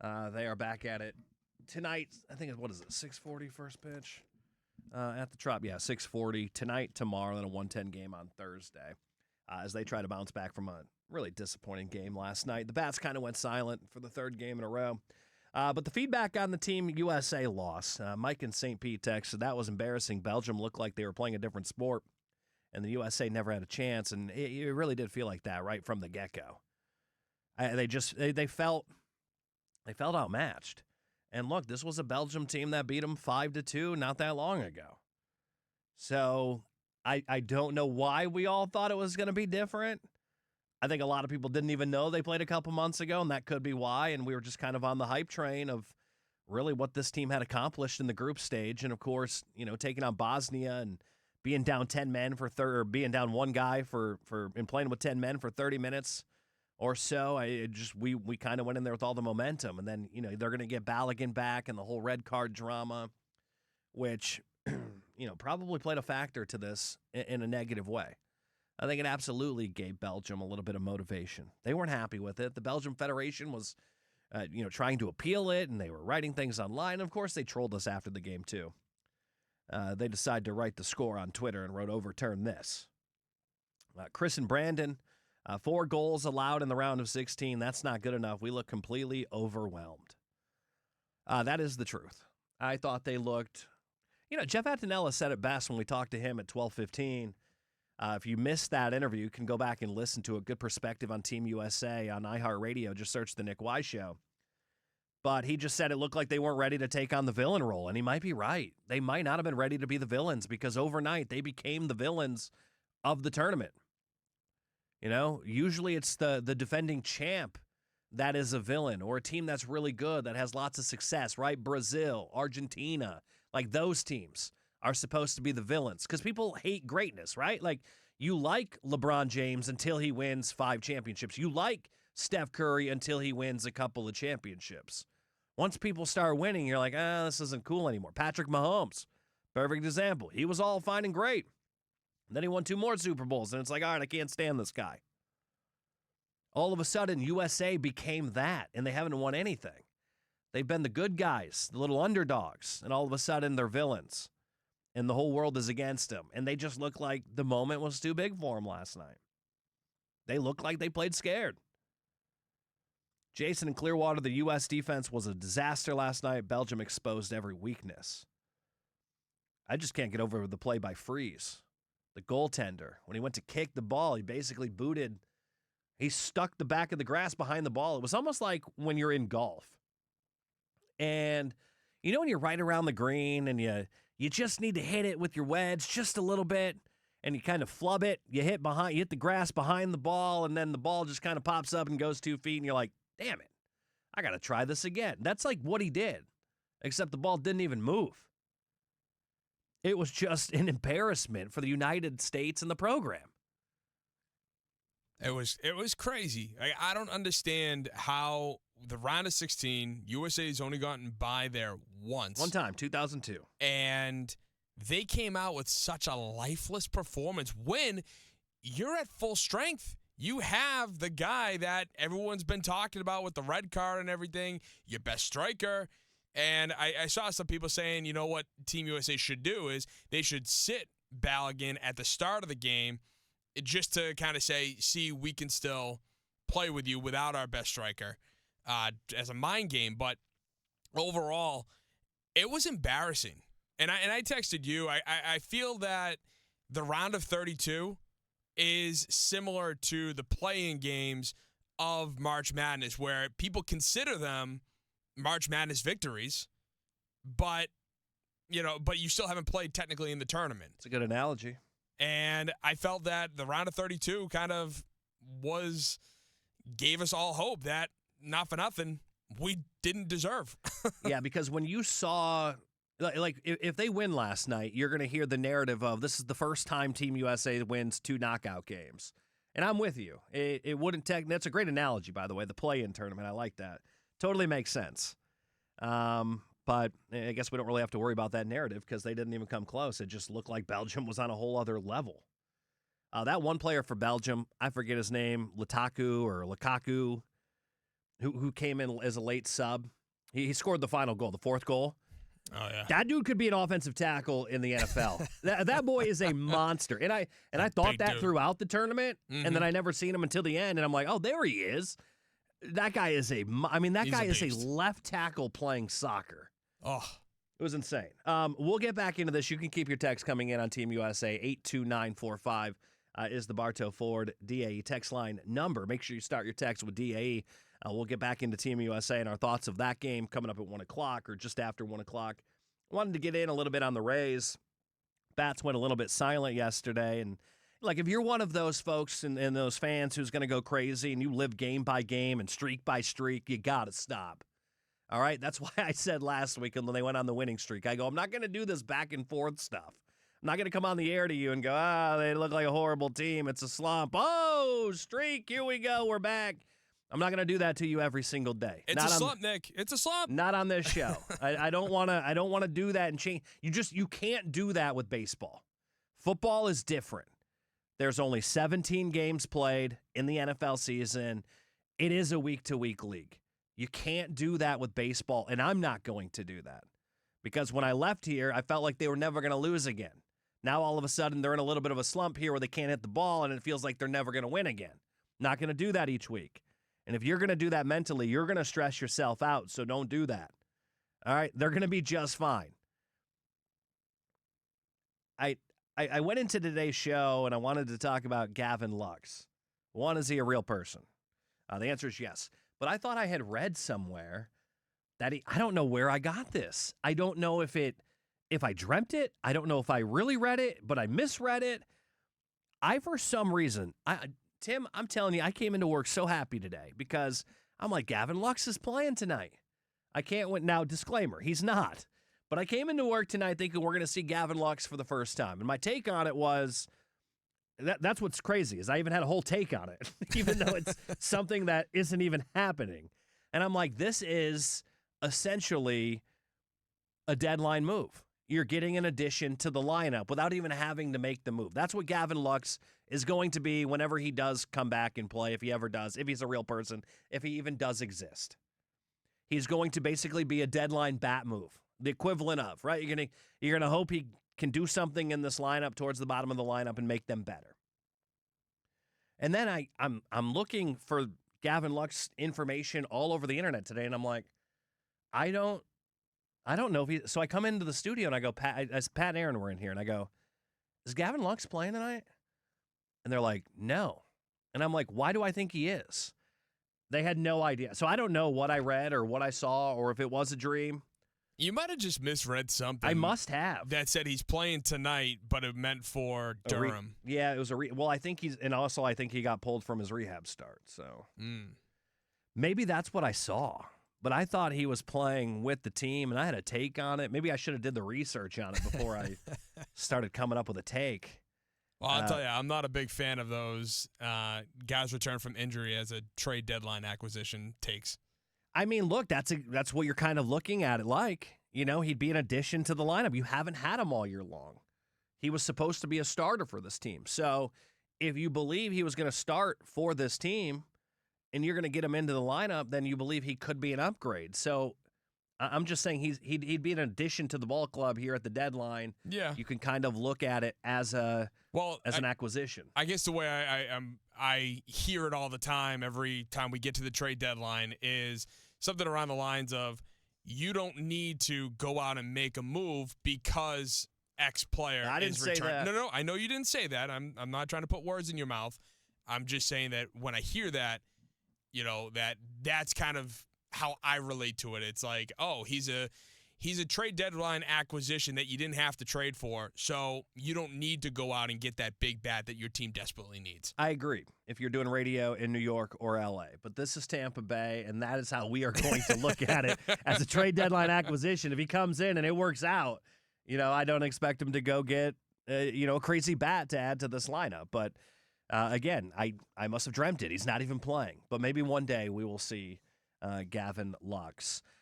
They are back at it tonight. I think, what is it, 6:40 first pitch at the Trop? Yeah, 6:40 tonight, tomorrow, then a 1:10 game on Thursday as they try to bounce back from a really disappointing game last night. The Bats kind of went silent for the third game in a row. But the feedback on the Team USA loss, Mike in St. Pete texted, that was embarrassing. Belgium looked like they were playing a different sport, and the USA never had a chance. And it really did feel like that right from the get-go. They felt outmatched. And look, this was a Belgium team that beat them 5-2 not that long ago. So I don't know why we all thought it was going to be different. I think a lot of people didn't even know they played a couple months ago, and that could be why. And we were just kind of on the hype train of really what this team had accomplished in the group stage. And, of course, taking on Bosnia and being down 10 men or being down one guy and playing with 10 men for 30 minutes or so. We kind of went in there with all the momentum. And then, they're going to get Balogun back and the whole red card drama, which, probably played a factor to this in a negative way. I think it absolutely gave Belgium a little bit of motivation. They weren't happy with it. The Belgium Federation was, trying to appeal it, and they were writing things online. Of course, they trolled us after the game, too. They decided to write the score on Twitter and wrote, overturn this. Chris and Brandon, 4 goals allowed in the round of 16. That's not good enough. We look completely overwhelmed. That is the truth. I thought they looked, Jeff Attinella said it best when we talked to him at 12:15. If you missed that interview, you can go back and listen to a good perspective on Team USA on iHeartRadio. Just search the Nick Wize Show. But he just said it looked like they weren't ready to take on the villain role, and he might be right. They might not have been ready to be the villains because overnight they became the villains of the tournament. Usually it's the defending champ that is a villain, or a team that's really good, that has lots of success, right? Brazil, Argentina, like those teams are supposed to be the villains because people hate greatness, right? Like, you like LeBron James until he wins 5 championships. You like Steph Curry until he wins a couple of championships. Once people start winning, you're like, this isn't cool anymore. Patrick Mahomes, perfect example. He was all fine and great. And then he won 2 more Super Bowls, and it's like, all right, I can't stand this guy. All of a sudden, USA became that, and they haven't won anything. They've been the good guys, the little underdogs, and all of a sudden they're villains. And the whole world is against them. And they just look like the moment was too big for them last night. They look like they played scared. Jason in Clearwater, the U.S. defense was a disaster last night. Belgium exposed every weakness. I just can't get over the play by Freeze, the goaltender. When he went to kick the ball, he basically he stuck the back of the grass behind the ball. It was almost like when you're in golf. And, when you're right around the green and you just need to hit it with your wedge just a little bit, and you kind of flub it. You hit the grass behind the ball, and then the ball just kind of pops up and goes 2 feet, and you're like, damn it, I got to try this again. That's like what he did, except the ball didn't even move. It was just an embarrassment for the United States and the program. It was crazy. I don't understand how the round of 16, USA has only gotten by there once. One time, 2002. And they came out with such a lifeless performance when you're at full strength. You have the guy that everyone's been talking about with the red card and everything, your best striker. And I saw some people saying, what Team USA should do is they should sit Balogun at the start of the game just to kind of say, see, we can still play with you without our best striker as a mind game. But overall, it was embarrassing. And I texted you. I feel that the round of 32 is similar to the play-in games of March Madness, where people consider them March Madness victories, but you still haven't played technically in the tournament. It's a good analogy. And I felt that the round of 32 kind of gave us all hope that, not for nothing, we didn't deserve. Yeah, because when you saw, if they win last night, you're going to hear the narrative of this is the first time Team USA wins 2 knockout games. And I'm with you. It wouldn't that's a great analogy, by the way, the play-in tournament. I like that. Totally makes sense. But I guess we don't really have to worry about that narrative because they didn't even come close. It just looked like Belgium was on a whole other level. That one player for Belgium, I forget his name, Lukaku. who came in as a late sub. He scored the final goal, the fourth goal. Oh yeah, that dude could be an offensive tackle in the NFL. that boy is a monster, and I thought that dude. throughout the tournament, and then I never seen him until the end, and I'm like, oh, there he is. That guy is he's a left tackle playing soccer. Oh. It was insane. We'll get back into this. You can keep your text coming in on Team USA. 82945 is the Bartow Ford DAE text line number. Make sure you start your text with DAE. We'll get back into Team USA and our thoughts of that game coming up at 1 o'clock or just after 1 o'clock. Wanted to get in a little bit on the Rays. Bats went a little bit silent yesterday. And, like, if you're one of those folks and those fans who's going to go crazy and you live game by game and streak by streak, you got to stop. All right, that's why I said last week when they went on the winning streak, I go, I'm not going to do this back and forth stuff. I'm not going to come on the air to you and go, they look like a horrible team. It's a slump. Oh, streak, here we go. We're back. I'm not going to do that to you every single day. It's a slump, Nick. It's a slump. Not on this show. I don't want to do that and change. You can't do that with baseball. Football is different. There's only 17 games played in the NFL season. It is a week-to-week league. You can't do that with baseball, and I'm not going to do that. Because when I left here, I felt like they were never going to lose again. Now, all of a sudden, they're in a little bit of a slump here where they can't hit the ball, and it feels like they're never going to win again. Not going to do that each week. And if you're going to do that mentally, you're going to stress yourself out, so don't do that. All right? They're going to be just fine. I went into today's show, and I wanted to talk about Gavin Lux. One, is he a real person? The answer is yes. But I thought I had read somewhere that I don't know where I got this. I don't know if I dreamt it. I don't know if I really read it, but I misread it. For some reason, Tim, I'm telling you, I came into work so happy today because I'm like, Gavin Lux is playing tonight. I can't win. Now, disclaimer, he's not. But I came into work tonight thinking we're going to see Gavin Lux for the first time. And my take on it was, that's what's crazy, is I even had a whole take on it, even though it's something that isn't even happening. And I'm like, this is essentially a deadline move. You're getting an addition to the lineup without even having to make the move. That's what Gavin Lux is going to be whenever he does come back and play, if he ever does, if he's a real person, if he even does exist. He's going to basically be a deadline bat move, the equivalent of, right? You're gonna hope he can do something in this lineup towards the bottom of the lineup and make them better. And then I'm looking for Gavin Lux information all over the internet today, and I'm like, I don't know if he. So I come into the studio and I go, Pat and Aaron were in here, and I go, is Gavin Lux playing tonight? And they're like, no. And I'm like, why do I think he is? They had no idea. So I don't know what I read or what I saw or if it was a dream. You might have just misread something. I must have. That said he's playing tonight, but it meant for Durham. Yeah, it was well, I think I think he got pulled from his rehab start. So maybe that's what I saw. But I thought he was playing with the team, and I had a take on it. Maybe I should have did the research on it before I started coming up with a take. Well, I'll tell you, I'm not a big fan of those guys return from injury as a trade deadline acquisition takes. I mean, look, that's what you're kind of looking at it like. You know, he'd be an addition to the lineup. You haven't had him all year long. He was supposed to be a starter for this team. So if you believe he was going to start for this team and you're going to get him into the lineup, then you believe he could be an upgrade. So I'm just saying he'd be an addition to the ball club here at the deadline. Yeah. You can kind of look at it as an acquisition. I guess the way I hear it all the time, every time we get to the trade deadline, is something around the lines of, you don't need to go out and make a move because X player is returning. No, I know you didn't say that. I'm not trying to put words in your mouth. I'm just saying that when I hear that, you know, that's kind of how I relate to it. It's like, oh, he's a trade deadline acquisition that you didn't have to trade for, so you don't need to go out and get that big bat that your team desperately needs. I agree, if you're doing radio in New York or L.A., but this is Tampa Bay, and that is how we are going to look at it as a trade deadline acquisition. If he comes in and it works out, you know, I don't expect him to go get, a crazy bat to add to this lineup. But, again, I must have dreamt it. He's not even playing. But maybe one day we will see Gavin Lux.